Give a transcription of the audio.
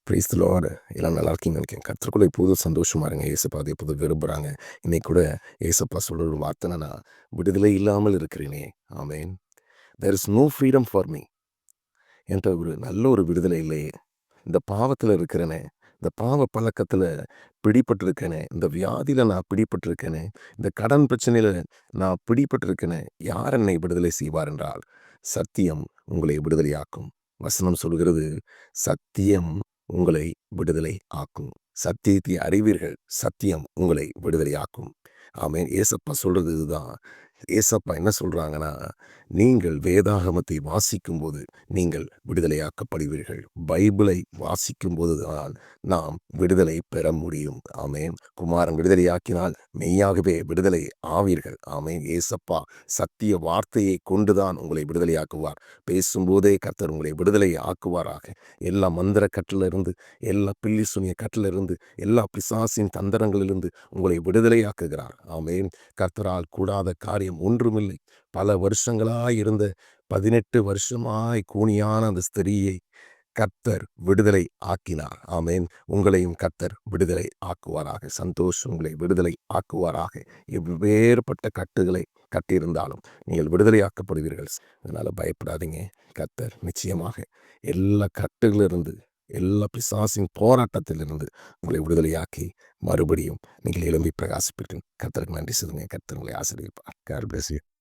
Praise the Lord. எல்லாம் நல்லா இருக்கீங்கன்னு நினைக்கிறேன். கர்த்தருக்குள்ள எப்போதும் சந்தோஷமா இருங்க. ஏசப்பா அதை எப்போதும் விரும்புகிறாங்க. இன்னைக்கு கூட ஏசப்பா சொல்ற ஒரு வார்த்தை என்னன்னா, விடுதலை இல்லாமல் இருக்கிறேனே. Amen. There is no freedom for me. என்கிட்ட ஒரு நல்ல ஒரு விடுதலை இல்லையே. இந்த பாவத்தில் இருக்கிறேனே, இந்த பாவ பழக்கத்தில் பிடிபட்டிருக்கேனே, இந்த வியாதியில் நான் பிடிபட்டிருக்கேனே, இந்த கடன் பிரச்சனையில் நான் பிடிபட்டிருக்கேனே. யார் என்னை விடுதலை செய்வார் என்றால், சத்தியம் உங்களை விடுதலையாக்கும். வசனம் சொல்கிறது, சத்தியம் உங்களை விடுதலை ஆக்கும். சத்தியத்தை அறிவீர்கள், சத்தியம் உங்களை விடுதலையாக்கும். ஆமென். ஏசப்பா சொல்றது இதுதான். ஏசப்பா என்ன சொல்றாங்கன்னா, நீங்கள் வேதாகமத்தை வாசிக்கும்போது நீங்கள் விடுதலையாக்கப்படுவீர்கள். பைபிளை வாசிக்கும்போது தான் நாம் விடுதலை பெற முடியும். ஆமென். குமாரன் விடுதலையாக்கினால் மெய்யாகவே விடுதலை ஆவீர்கள். ஆமென். ஏசப்பா சத்திய வார்த்தையை கொண்டுதான் உங்களை விடுதலையாக்குவார். பேசும்போதே கர்த்தர் உங்களை விடுதலை ஆக்குவாராக. எல்லா மந்திர கட்டிலிருந்து, எல்லா பில்லி சுனிய கட்டிலிருந்து, எல்லா பிசாசின் தந்திரங்களிலிருந்து உங்களை விடுதலையாக்குகிறார். ஆமென். கர்த்தரால் கூடாத காரியம் ஒன்றுமில்லை. பல வருஷங்களாய் இருந்த 18 வருஷமாய் கூனியான அந்த ஸ்திரியை கர்த்தர் விடுதலை ஆக்கினார். ஆமென். உங்களையும் கர்த்தர் விடுதலை ஆக்குவாராக. சந்தோஷம் உங்களை விடுதலை ஆக்குவாராக. எவ்வேறுபட்ட கட்டுகளை கட்டியிருந்தாலும் நீங்கள் விடுதலையாக்கப்படுவீர்கள். அதனால பயப்படாதீங்க. கர்த்தர் நிச்சயமாக எல்லா கட்டுகளிலிருந்து, எல்லா பிசாசின் போராட்டத்திலிருந்து உங்களை விடுதலையாக்கி மறுபடியும் நீங்கள் எழும்பி பிரகாசிப்பீர்கள். கர்த்தருக்கு நன்றி சொல்லுங்க. கர்த்தர் உங்களை ஆசீர்வதிப்பார். God bless you.